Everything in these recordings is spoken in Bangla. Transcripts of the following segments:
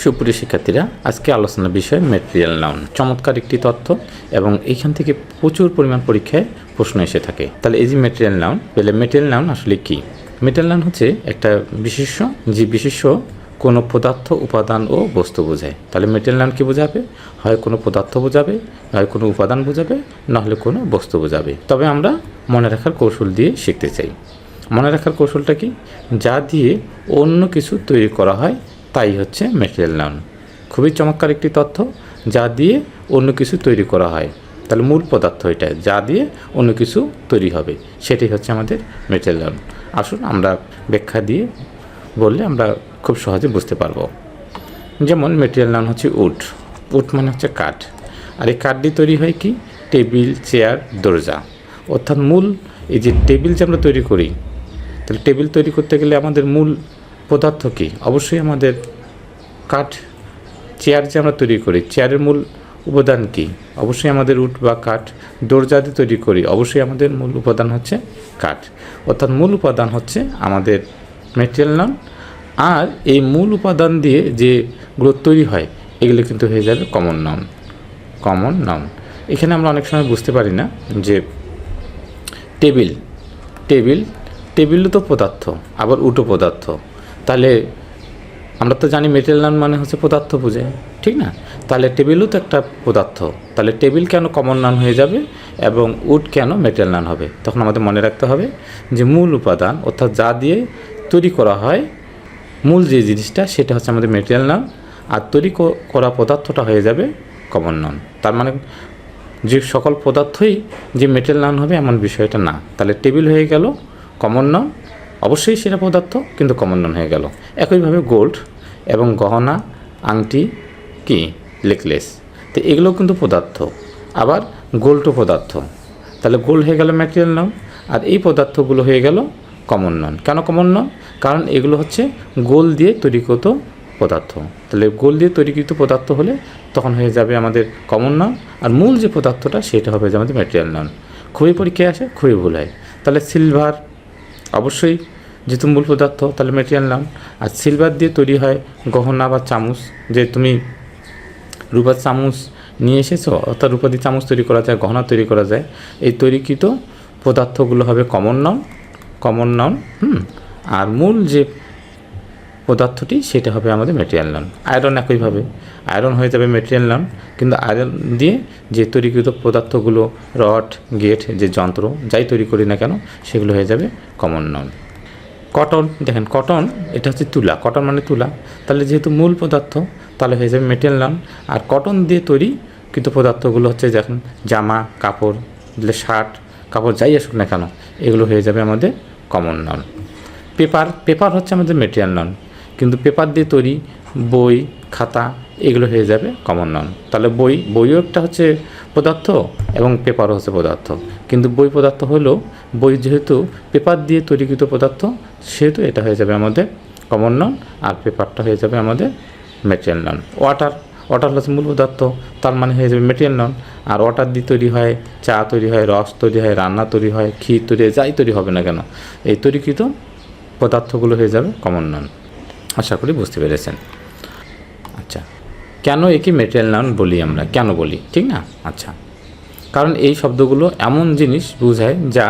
সুপ্রিয় শিক্ষার্থীরা, আজকে আলোচনার বিষয় ম্যাটেরিয়াল নাউন। চমৎকার একটি তথ্য এবং এইখান থেকে প্রচুর পরিমাণ পরীক্ষায় প্রশ্ন এসে থাকে। তাহলে এই যে ম্যাটেরিয়াল নাউন, তাহলে ম্যাটেরিয়াল নাউন আসলে কি? ম্যাটেরিয়াল নাউন হচ্ছে একটা বিশেষ্য, যে বিশেষ্য কোনো পদার্থ, উপাদান ও বস্তু বোঝায়। তাহলে ম্যাটেরিয়াল নাউন কি বোঝাবে? হয় কোনো পদার্থ বোঝাবে, হয় কোনো উপাদান বোঝাবে, নাহলে কোনো বস্তু বোঝাবে। তবে আমরা মনে রাখার কৌশল দিয়ে শিখতে চাই। মনে রাখার কৌশলটা কি? যা দিয়ে অন্য কিছু তৈরি করা হয় তাই হচ্ছে ম্যাটেরিয়াল নাউন। খুবই চমৎকার একটি তথ্য, যা দিয়ে অন্য কিছু তৈরি করা হয়। তাহলে মূল পদার্থ এটা, যা দিয়ে অন্য কিছু তৈরি হবে, সেটাই হচ্ছে আমাদের ম্যাটেরিয়াল নাউন। আসুন আমরা ব্যাখ্যা দিয়ে বললে আমরা খুব সহজে বুঝতে পারবো। যেমন ম্যাটেরিয়াল নাউন হচ্ছে উড। উড মানে হচ্ছে কাঠ। আর এই কাঠ দিয়ে তৈরি হয় কি? টেবিল, চেয়ার, দরজা। অর্থাৎ মূল এই যে টেবিল যে আমরা তৈরি করি, তাহলে টেবিল তৈরি করতে গেলে আমাদের মূল পদার্থ কী? অবশ্যই আমাদের কাঠ। চেয়ার যে আমরা তৈরি করি, চেয়ারের মূল উপাদান কী? অবশ্যই আমাদের উড বা কাঠ। দরজা দিয়ে তৈরি করি, অবশ্যই আমাদের মূল উপাদান হচ্ছে কাঠ। অর্থাৎ মূল উপাদান হচ্ছে আমাদের ম্যাটেরিয়াল নাউন। আর এই মূল উপাদান দিয়ে যেগুলো তৈরি হয়, এগুলো কিন্তু হয়ে যাবে কমন নাউন। Common noun. এখানে আমরা অনেক সময় বুঝতে পারি না যে টেবিল টেবিল টেবিলও তো পদার্থ, আবার উডও পদার্থ। তাহলে আমরা তো জানি ম্যাটেরিয়াল নাউন মানে হচ্ছে পদার্থ বোঝায়, ঠিক না? তাহলে টেবিলও তো একটা পদার্থ। তাহলে টেবিল কেন কমন নাউন হয়ে যাবে এবং উড কেন ম্যাটেরিয়াল নাউন হবে? তখন আমাদের মনে রাখতে হবে যে মূল উপাদান, অর্থাৎ যা দিয়ে তৈরি করা হয়, মূল যে জিনিসটা, সেটা হচ্ছে আমাদের ম্যাটেরিয়াল নাউন। আর তৈরি করা পদার্থটা হয়ে যাবে কমন নাউন। তার মানে যে সকল পদার্থই যে ম্যাটেরিয়াল নাউন হবে এমন বিষয়টা না। তাহলে টেবিল হয়ে গেল কমন নাউন, অবশ্যই সেটা পদার্থ, কিন্তু কমন নাউন হয়ে গেল। একইভাবে গোল্ড এবং গহনা, আংটি, কি নেকলেস, তো এগুলো কিন্তু পদার্থ। আবার গোল্ডও পদার্থ। তাহলে গোল্ড হয়ে গেল ম্যাটেরিয়াল নাউন, আর এই পদার্থগুলো হয়ে গেল কমন নাউন। কেন কমন নাউন? কারণ এগুলো হচ্ছে গোল্ড দিয়ে তৈরিকৃত পদার্থ। তাহলে গোল্ড দিয়ে তৈরিকৃত পদার্থ হলে তখন হয়ে যাবে আমাদের কমন নাউন, আর মূল যে পদার্থটা সেটা হবে যে আমাদের ম্যাটেরিয়াল নাউন। খুবই পরীক্ষায় আসে, খুবই ভুল হয়। তাহলে সিলভার অবশ্যই যেহেতু মূল পদার্থ, তাহলে ম্যাটেরিয়াল নাউন। আর সিলভার দিয়ে তৈরি হয় গহনা বা চামচ, যে তুমি রূপার চামচ নিয়ে এসেছো, অর্থাৎ রূপা দিয়ে চামচ তৈরি করা যায়, গহনা তৈরি করা যায়। এই তৈরিকৃত পদার্থগুলো হবে কমন নাউন। Common noun. আর মূল যে পদার্থটি সেটা হবে আমাদের ম্যাটেরিয়াল নাউন। আয়রন একইভাবে, আয়রন হয়ে যাবে ম্যাটেরিয়াল নাউন, কিন্তু আয়রন দিয়ে যে তৈরিকৃত পদার্থগুলো, রড, গেট, যে যন্ত্র যাই তৈরি করি না কেন, সেগুলো হয়ে যাবে কমন নাউন। কটন, দেখেন কটন এটা হচ্ছে তুলা, কটন মানে তুলা। তাহলে যেহেতু মূল পদার্থ, তাহলে হয়ে যাবে ম্যাটেরিয়াল নাউন। আর কটন দিয়ে তৈরি কিন্তু পদার্থগুলো হচ্ছে যখন জামা কাপড়, শার্ট কাপড় যাই আসুক না কেন, এগুলো হয়ে যাবে আমাদের কমন নাউন। পেপার, পেপার হচ্ছে আমাদের ম্যাটেরিয়াল নাউন, কিন্তু পেপার দিয়ে তৈরি বই, খাতা, এগুলো হয়ে যাবে কমন নাউন। তাহলে বইও একটা হচ্ছে পদার্থ এবং পেপারও হচ্ছে পদার্থ, কিন্তু বই পদার্থ হলেও বই যেহেতু পেপার দিয়ে তৈরিকৃত পদার্থ, সেহেতু এটা হয়ে যাবে আমাদের কমন নাউন, আর পেপারটা হয়ে যাবে আমাদের ম্যাটেরিয়াল নাউন। ওয়াটার, ওয়াটার হচ্ছে মূল পদার্থ, তার মানে হয়ে যাবে ম্যাটেরিয়াল নাউন। আর ওয়াটার দিয়ে তৈরি হয় চা তৈরি হয়, রস তৈরি হয়, রান্না তৈরি হয়, ক্ষীর তৈরি হয়, যাই তৈরি হবে না কেন, এই তৈরিকৃত পদার্থগুলো হয়ে যাবে কমন নাউন। আশা করি বুঝতে পেরেছেন। আচ্ছা, কেন একে ম্যাটেরিয়াল নাউন বলি আমরা, কেন বলি, ঠিক না? আচ্ছা, কারণ এই শব্দগুলো এমন জিনিস বোঝায় যা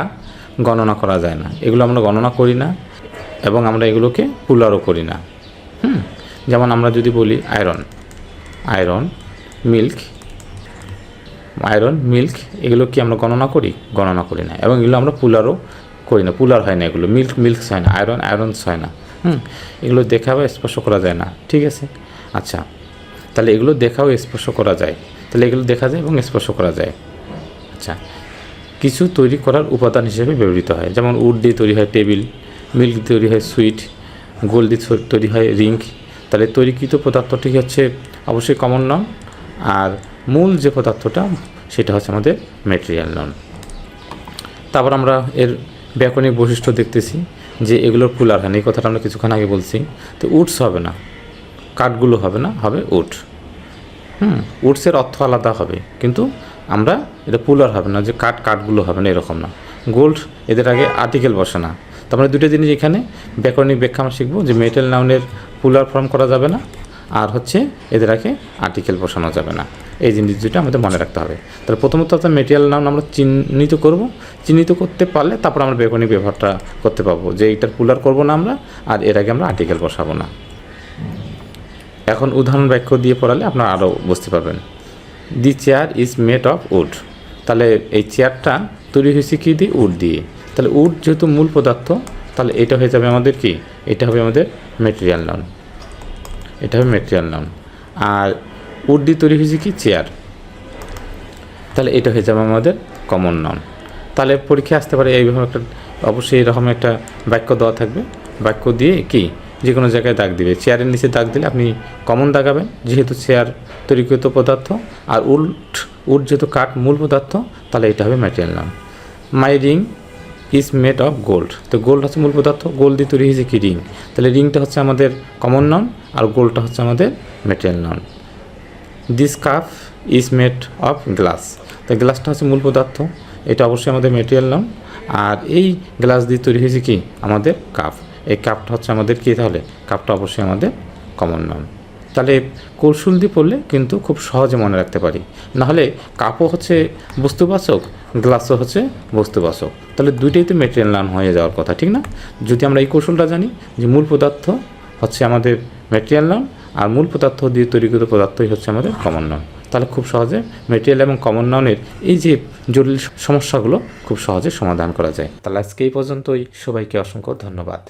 গণনা করা যায় না। এগুলো আমরা গণনা করি না এবং আমরা এগুলোকে পুলারও করি না। যেমন আমরা যদি বলি iron, iron, milk, iron, milk, এগুলো কি আমরা গণনা করি? গণনা করি না। এবং এগুলো আমরা পুলারও করি না, পুলার হয় না এগুলো। মিল্ক, মিল্কস হয় না, আয়রন, আয়রনস হয় না। এগুলো দেখা বা স্পর্শ করা যায় না, ঠিক আছে? আচ্ছা, তাহলে এগুলো দেখাও স্পর্শ করা যায়। তাহলে এগুলো দেখা যায় এবং স্পর্শ করা যায়। আচ্ছা, কিছু তৈরি করার উপাদান হিসেবে ব্যবহৃত হয়। যেমন উড দিয়ে তৈরি হয় টেবিল, মিল্ক দিয়ে তৈরি হয় সুইট, গোল্ড দিয়ে তৈরি হয় রিং। তাহলে তৈরিকৃত পদার্থটি হচ্ছে অবশ্যই কমন নাউন, আর মূল যে পদার্থটা সেটা হচ্ছে আমাদের ম্যাটেরিয়াল নাউন। তারপর আমরা এর ব্যাকরণিক বৈশিষ্ট্য দেখতেছি যে এগুলোর পুলার হয় না, এই কথাটা আমরা কিছুক্ষণ আগে বলছি। তো উডস হবে না, কাঠগুলো হবে না, হবে উড। উডসের অর্থ আলাদা হবে, কিন্তু আমরা এটা পুলার হবে না, যে কাঠগুলো হবে না, এরকম না। গোল্ড, এদের আগে আর্টিকেল বসে না। তার মানে দুটো জিনিস এখানে ব্যাকরণিক ব্যাখ্যা আমরা শিখবো, যে ম্যাটেরিয়াল নাউনের পুলার ফর্ম করা যাবে না, আর হচ্ছে এদের আগে আর্টিকেল বসানো যাবে না। এই জিনিস দুটো আমাদের মনে রাখতে হবে। তাহলে প্রথমত ম্যাটেরিয়াল নাউন আমরা চিহ্নিত করব, চিহ্নিত করতে পারলে তারপর আমরা ব্যবহারিক ব্যবহারটা করতে পারবো যে এইটার পুলার করব না আমরা, আর এর আগে আমরা আর্টিকেল বসাবো না। এখন উদাহরণ বাক্য দিয়ে পড়ালে আপনারা আরও বুঝতে পারবেন। The chair is made of wood. তাহলে এই চেয়ারটা তৈরি হয়েছে কি দিয়ে? উড দিয়ে। তাহলে উড যেহেতু মূল পদার্থ, তাহলে এটা হয়ে যাবে আমাদের কি? এটা হবে আমাদের ম্যাটেরিয়াল নাউন। এটা হবে ম্যাটেরিয়াল নাউন। আর উড দিয়ে তৈরি হয়েছে কি? চেয়ার। তাহলে এটা হয়ে যাবে আমাদের কমন নাউন। তাহলে পরীক্ষায় আসতে পারে এইভাবে একটা, অবশ্যই এরকম একটা বাক্য দেওয়া থাকবে। বাক্য দিয়ে কি যে কোনো জায়গায় দাগ দিবে। চেয়ারের নিচে দাগ দিলে আপনি কমন দাগাবেন, যেহেতু চেয়ার তৈরিকৃত পদার্থ। আর উড যেহেতু কাঠ মূল পদার্থ, তাহলে এটা হবে material noun. My ring is made of gold. তো গোল্ড হচ্ছে মূল পদার্থ, গোল্ড দিয়ে তৈরি হয়েছে কি? রিং। তাহলে রিংটা হচ্ছে আমাদের কমন নাউন, আর গোল্ডটা হচ্ছে আমাদের material noun. This cup is made of glass. তো গ্লাসটা হচ্ছে মূল পদার্থ, এটা অবশ্যই আমাদের ম্যাটেরিয়াল নাউন। আর এই গ্লাস দিয়ে তৈরি হয়েছে কি? আমাদের কাপ। এই কাপটা হচ্ছে আমাদের কি? তাহলে কাপটা অবশ্যই আমাদের কমন নাউন। তাহলে কৌশল দিয়ে পড়লে কিন্তু খুব সহজে মনে রাখতে পারি। নাহলে কাপও হচ্ছে বস্তুবাচক, গ্লাসও হচ্ছে বস্তুবাচক, তাহলে দুইটাই তো ম্যাটেরিয়াল নাউন হয়ে যাওয়ার কথা, ঠিক না? যদি আমরা এই কৌশলটা জানি যে মূল পদার্থ হচ্ছে আমাদের ম্যাটেরিয়াল নাউন, আর মূল পদার্থ দিয়ে তৈরিকৃত পদার্থই হচ্ছে আমাদের কমন নাউন, তাহলে খুব সহজে ম্যাটেরিয়াল এবং কমন নাউনের এই যে জটিল সমস্যাগুলো খুব সহজে সমাধান করা যায়। তাহলে আজকে এই পর্যন্তই। সবাইকে অসংখ্য ধন্যবাদ।